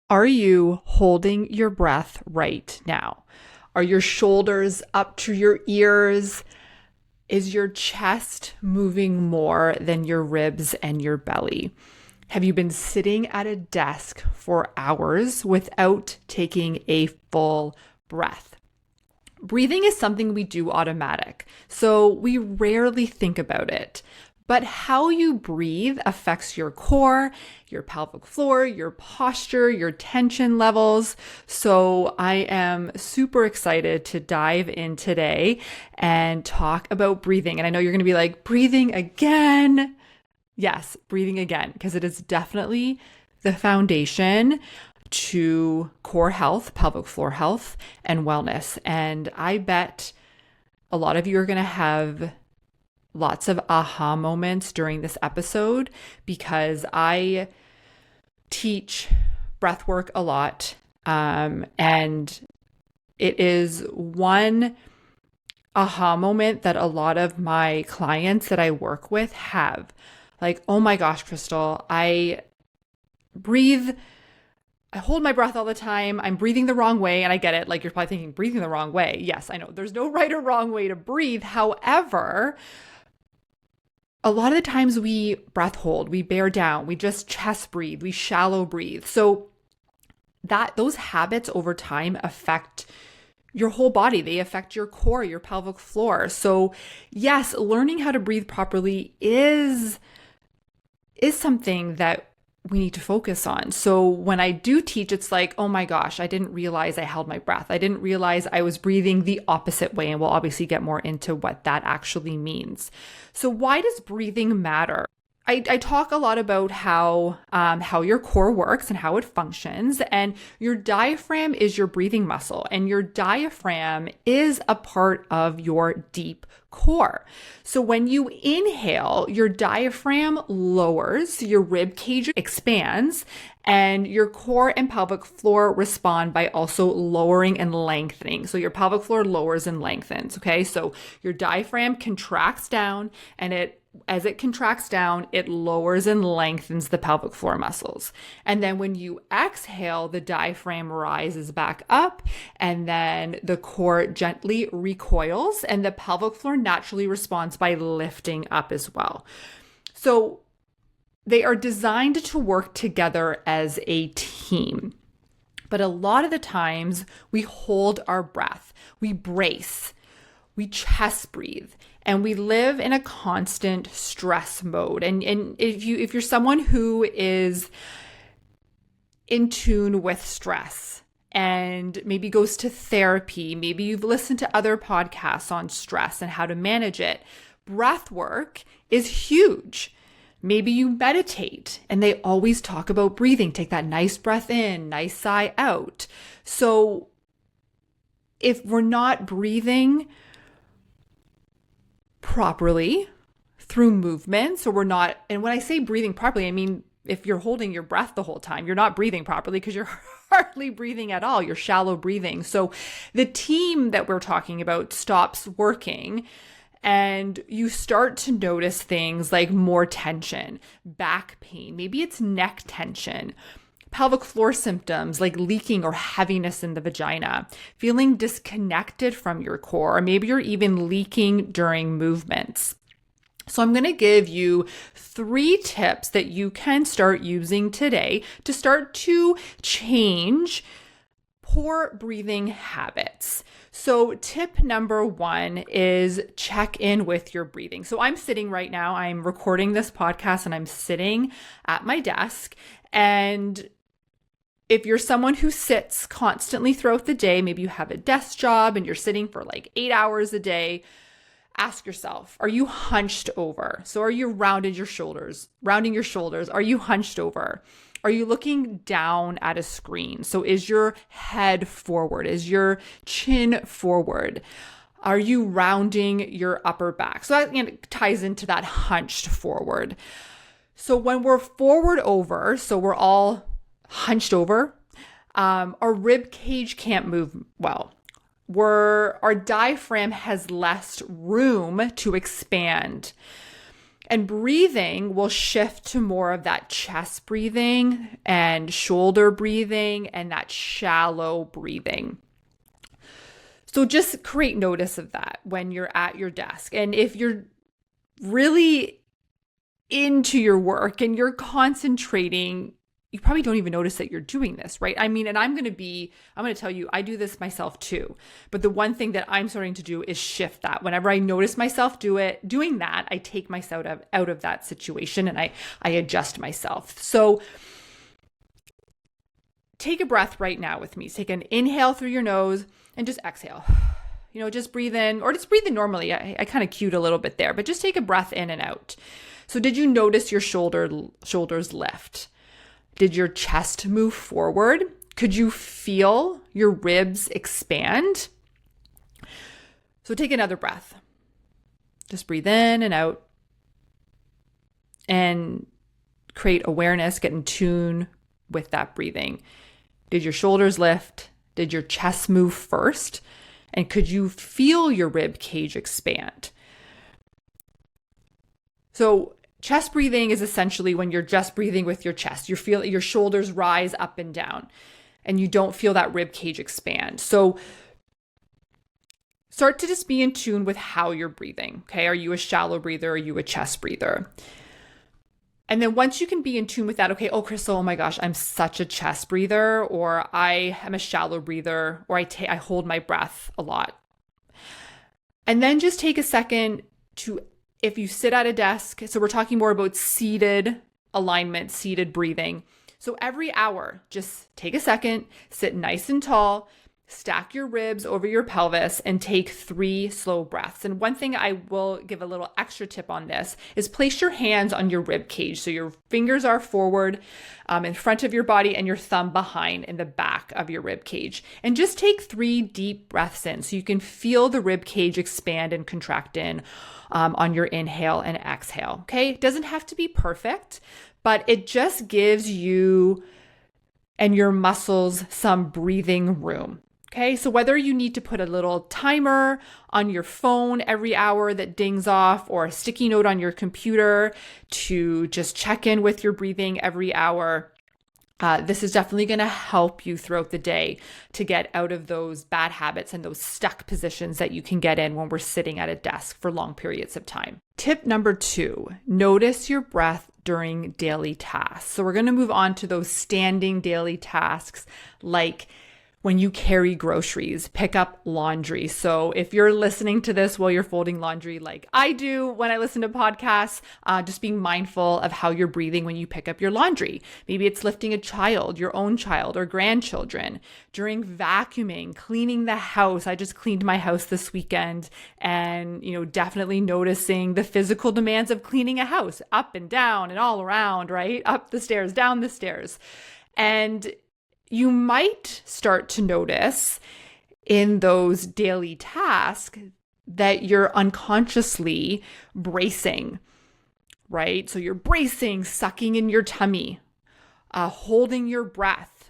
Are you holding your breath right now? Are your shoulders up to your ears? Is your chest moving more than your ribs and your belly? Have you been sitting at a desk for hours without taking a full breath? Breathing is something we do automatic, so we rarely think about it. But how you breathe affects your core, your pelvic floor, your posture, your tension levels. So I am super excited to dive in today and talk about breathing. And I know you're going to be like, breathing again? Yes, breathing again, because it is definitely the foundation to core health, pelvic floor health, and wellness. And I bet a lot of you are going to have lots of aha moments during this episode because I teach breath work a lot. And it is one aha moment that a lot of my clients that I work with have. Like, oh my gosh, Crystal, I hold my breath all the time. I'm breathing the wrong way. And I get it. Like, you're probably thinking, breathing the wrong way. Yes, I know. There's no right or wrong way to breathe. However, a lot of the times we breath hold, we bear down, we just chest breathe, we shallow breathe. So those habits over time affect your whole body. They affect your core, your pelvic floor. So yes, learning how to breathe properly is something that we need to focus on. So when I do teach, it's like, oh my gosh, I didn't realize I held my breath. I didn't realize I was breathing the opposite way. And we'll obviously get more into what that actually means. So why does breathing matter? I talk a lot about how your core works and how it functions, and your diaphragm is your breathing muscle, and your diaphragm is a part of your deep core. So when you inhale, your diaphragm lowers, your rib cage expands, and your core and pelvic floor respond by also lowering and lengthening. So your pelvic floor lowers and lengthens, okay? So your diaphragm contracts down, and as it contracts down, it lowers and lengthens the pelvic floor muscles. And then when you exhale, the diaphragm rises back up, and then the core gently recoils, and the pelvic floor naturally responds by lifting up as well. So they are designed to work together as a team. But a lot of the times we hold our breath, we brace, we chest breathe, and we live in a constant stress mode. And if you're someone who is in tune with stress and maybe goes to therapy, maybe you've listened to other podcasts on stress and how to manage it, breath work is huge. Maybe you meditate and they always talk about breathing. Take that nice breath in, nice sigh out. So if we're not breathing properly through movements, or we're not, and when I say breathing properly, I mean, if you're holding your breath the whole time, you're not breathing properly because you're hardly breathing at all. You're shallow breathing. So the team that we're talking about stops working, and you start to notice things like more tension, back pain, maybe it's neck tension, pelvic floor symptoms like leaking or heaviness in the vagina, feeling disconnected from your core, or maybe you're even leaking during movements. So I'm going to give you 3 tips that you can start using today to start to change poor breathing habits. So tip number 1 is check in with your breathing. So I'm sitting right now, I'm recording this podcast and I'm sitting at my desk. And if you're someone who sits constantly throughout the day, maybe you have a desk job and you're sitting for like 8 hours a day, ask yourself, are you hunched over? So are you rounding your shoulders? Are you hunched over? Are you looking down at a screen? So is your head forward? Is your chin forward? Are you rounding your upper back? So that ties into that hunched forward. So when we're forward over, so we're all hunched over, our rib cage can't move well. Our diaphragm has less room to expand. And breathing will shift to more of that chest breathing and shoulder breathing and that shallow breathing. So just create notice of that when you're at your desk. And if you're really into your work and you're concentrating, you probably don't even notice that you're doing this, right? I mean, and I'm going to tell you, I do this myself too. But the one thing that I'm starting to do is shift that. Whenever I notice myself doing that, I take myself out of that situation and I adjust myself. So take a breath right now with me. Take an inhale through your nose and just exhale. Just breathe in, or just breathe in normally. I kind of cued a little bit there, but just take a breath in and out. So did you notice your shoulders lift? Did your chest move forward? Could you feel your ribs expand? So take another breath. Just breathe in and out and create awareness, get in tune with that breathing. Did your shoulders lift? Did your chest move first? And could you feel your rib cage expand? So chest breathing is essentially when you're just breathing with your chest. You feel your shoulders rise up and down and you don't feel that rib cage expand. So start to just be in tune with how you're breathing. Okay. Are you a shallow breather? Are you a chest breather? And then once you can be in tune with that, okay, oh, Crystal, oh my gosh, I'm such a chest breather, or I am a shallow breather, or I hold my breath a lot. And then just take a second to, if you sit at a desk, so we're talking more about seated alignment, seated breathing. So every hour, just take a second, sit nice and tall, stack your ribs over your pelvis and take 3 slow breaths. And one thing I will give a little extra tip on this is place your hands on your rib cage. So your fingers are forward in front of your body and your thumb behind in the back of your rib cage. And just take 3 deep breaths in so you can feel the rib cage expand and contract in on your inhale and exhale. Okay. It doesn't have to be perfect, but it just gives you and your muscles some breathing room. Okay, so whether you need to put a little timer on your phone every hour that dings off, or a sticky note on your computer to just check in with your breathing every hour, this is definitely going to help you throughout the day to get out of those bad habits and those stuck positions that you can get in when we're sitting at a desk for long periods of time. Tip number 2, notice your breath during daily tasks. So we're going to move on to those standing daily tasks like when you carry groceries, pick up laundry. So if you're listening to this while you're folding laundry, like I do when I listen to podcasts, just being mindful of how you're breathing when you pick up your laundry. Maybe it's lifting a child, your own child or grandchildren. During vacuuming, cleaning the house. I just cleaned my house this weekend and, definitely noticing the physical demands of cleaning a house, up and down and all around, right? Up the stairs, down the stairs. And you might start to notice in those daily tasks that you're unconsciously bracing, right? So you're bracing, sucking in your tummy, holding your breath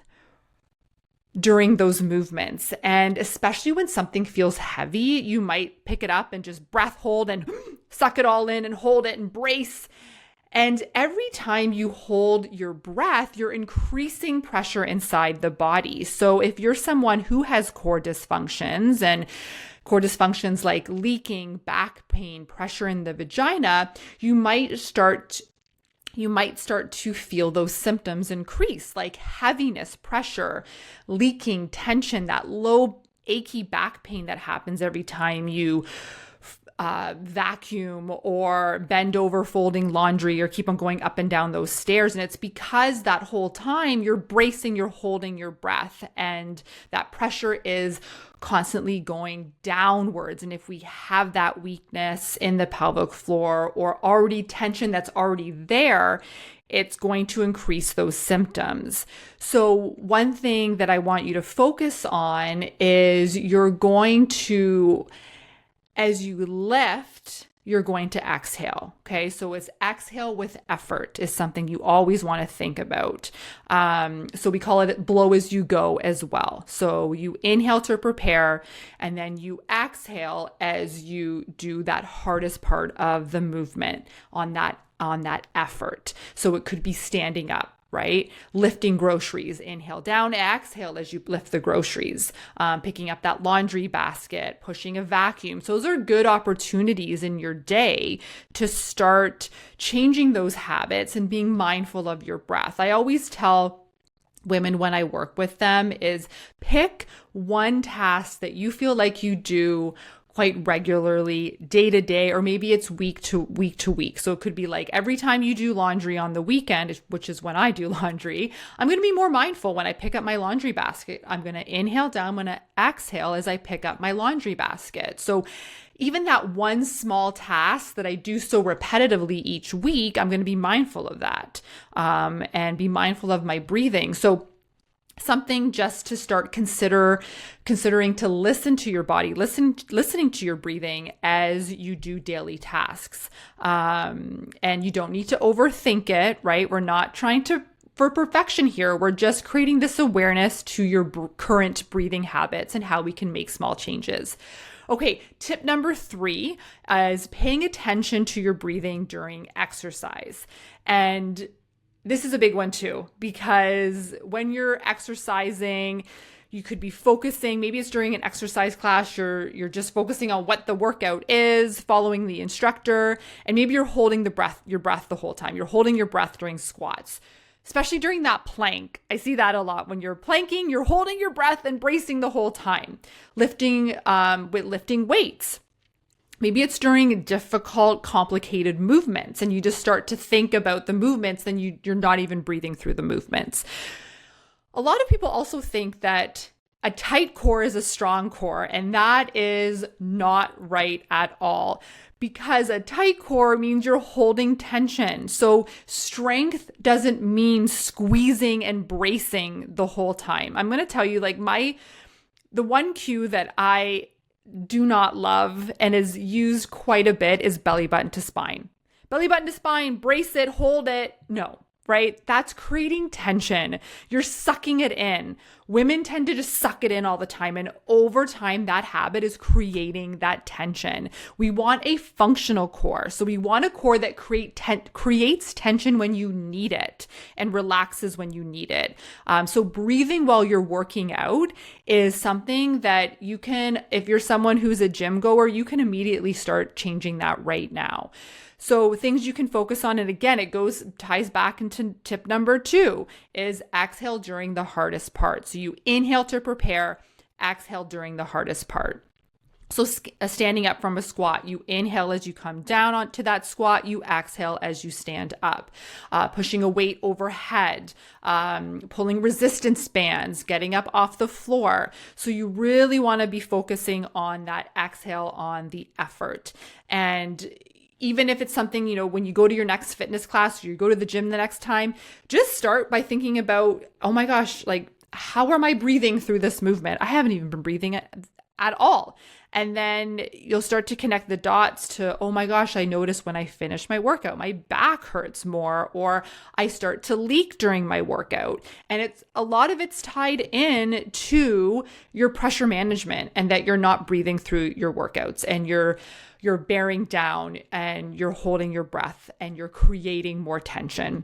during those movements. And especially when something feels heavy, you might pick it up and just breath hold and suck it all in and hold it and brace. And every time you hold your breath, you're increasing pressure inside the body. So if you're someone who has core dysfunctions and core dysfunctions like leaking, back pain, pressure in the vagina, you might start to feel those symptoms increase, like heaviness, pressure, leaking, tension, that low achy back pain that happens every time you vacuum or bend over folding laundry or keep on going up and down those stairs. And it's because that whole time you're bracing, you're holding your breath, and that pressure is constantly going downwards. And if we have that weakness in the pelvic floor or already tension that's already there, it's going to increase those symptoms. So one thing that I want you to focus on is you're going to, as you lift you're going to exhale. Okay. So it's exhale with effort is something you always want to think about. So we call it blow as you go as well. So you inhale to prepare, and then you exhale as you do that hardest part of the movement on that effort. So it could be standing up, right? Lifting groceries, inhale down, exhale as you lift the groceries, picking up that laundry basket, pushing a vacuum. So those are good opportunities in your day to start changing those habits and being mindful of your breath. I always tell women when I work with them is pick one task that you feel like you do quite regularly, day to day, or maybe it's week to week. So it could be like every time you do laundry on the weekend, which is when I do laundry, I'm going to be more mindful when I pick up my laundry basket. I'm going to inhale down, I'm going to exhale as I pick up my laundry basket. So even that one small task that I do so repetitively each week, I'm going to be mindful of that, and be mindful of my breathing. So something just to start considering to listen to your body, listening to your breathing as you do daily tasks. And you don't need to overthink it, right? We're not trying for perfection here. We're just creating this awareness to your current breathing habits and how we can make small changes. Okay, tip number 3 is paying attention to your breathing during exercise. And this is a big one too, because when you're exercising, you could be focusing, maybe it's during an exercise class, you're just focusing on what the workout is, following the instructor, and maybe you're holding your breath the whole time. You're holding your breath during squats, especially during that plank. I see that a lot. When you're planking, you're holding your breath and bracing the whole time. Lifting weights. Maybe it's during difficult, complicated movements and you just start to think about the movements, then you're not even breathing through the movements. A lot of people also think that a tight core is a strong core, and that is not right at all, because a tight core means you're holding tension. So strength doesn't mean squeezing and bracing the whole time. I'm going to tell you, like, the one cue that I do not love and is used quite a bit is belly button to spine. Belly button to spine, brace it, hold it. No, right? That's creating tension. You're sucking it in. Women tend to just suck it in all the time. And over time, that habit is creating that tension. We want a functional core. So we want a core that creates tension when you need it and relaxes when you need it. So breathing while you're working out is something that you can, if you're someone who's a gym goer, you can immediately start changing that right now. So things you can focus on, and again, ties back into tip number 2 is exhale during the hardest part. So you inhale to prepare, exhale during the hardest part. So standing up from a squat, you inhale as you come down onto that squat, you exhale as you stand up. Pushing a weight overhead, pulling resistance bands, getting up off the floor. So you really want to be focusing on that exhale, on the effort. And even if it's something, when you go to your next fitness class or you go to the gym the next time, just start by thinking about, oh my gosh, like, how am I breathing through this movement? I haven't even been breathing at all. And then you'll start to connect the dots to, oh my gosh, I notice when I finish my workout, my back hurts more, or I start to leak during my workout. And a lot of it's tied in to your pressure management and that you're not breathing through your workouts, and you're bearing down and you're holding your breath and you're creating more tension.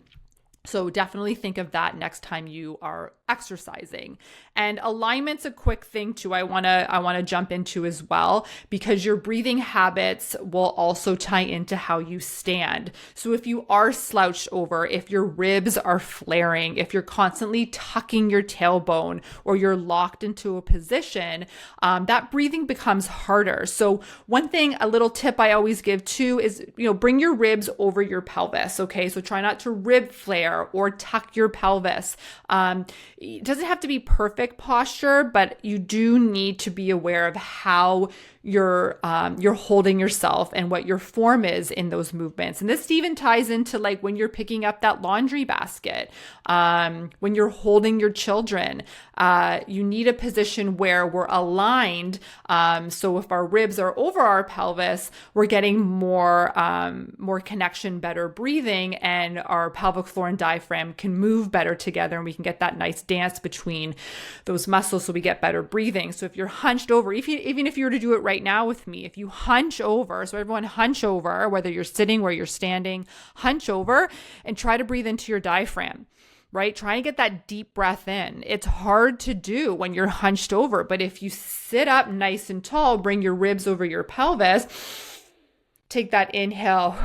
So definitely think of that next time you are exercising. And alignment's a quick thing too. I want to jump into as well, because your breathing habits will also tie into how you stand. So if you are slouched over, if your ribs are flaring, if you're constantly tucking your tailbone or you're locked into a position, that breathing becomes harder. So one thing, a little tip I always give too is, bring your ribs over your pelvis. Okay. So try not to rib flare or tuck your pelvis. it doesn't have to be perfect posture, but you do need to be aware of how you're holding yourself and what your form is in those movements. And this even ties into like when you're picking up that laundry basket, when you're holding your children, you need a position where we're aligned. So if our ribs are over our pelvis, we're getting more connection, better breathing, and our pelvic floor and diaphragm can move better together, and we can get that nice dance between those muscles so we get better breathing. So if you're hunched over, even if you were to do it right now with me, if you hunch over, so everyone hunch over, whether you're sitting or you're standing, hunch over and try to breathe into your diaphragm, right? Try and get that deep breath in. It's hard to do when you're hunched over, but if you sit up nice and tall, bring your ribs over your pelvis, take that inhale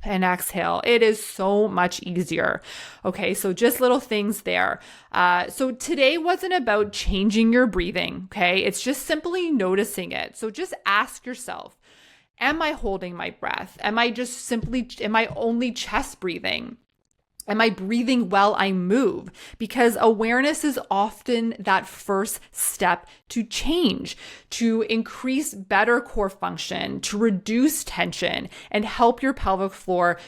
and exhale. It is so much easier. Okay, so just little things there. So today wasn't about changing your breathing, okay? It's just simply noticing it. So just ask yourself, am I holding my breath? Am I only chest breathing? Am I breathing while I move? Because awareness is often that first step to change, to increase better core function, to reduce tension, and help your pelvic floor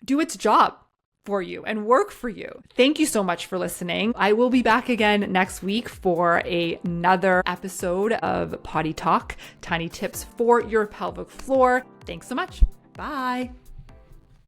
do its job for you and work for you. Thank you so much for listening. I will be back again next week for another episode of Potty Talk, tiny tips for your pelvic floor. Thanks so much. Bye.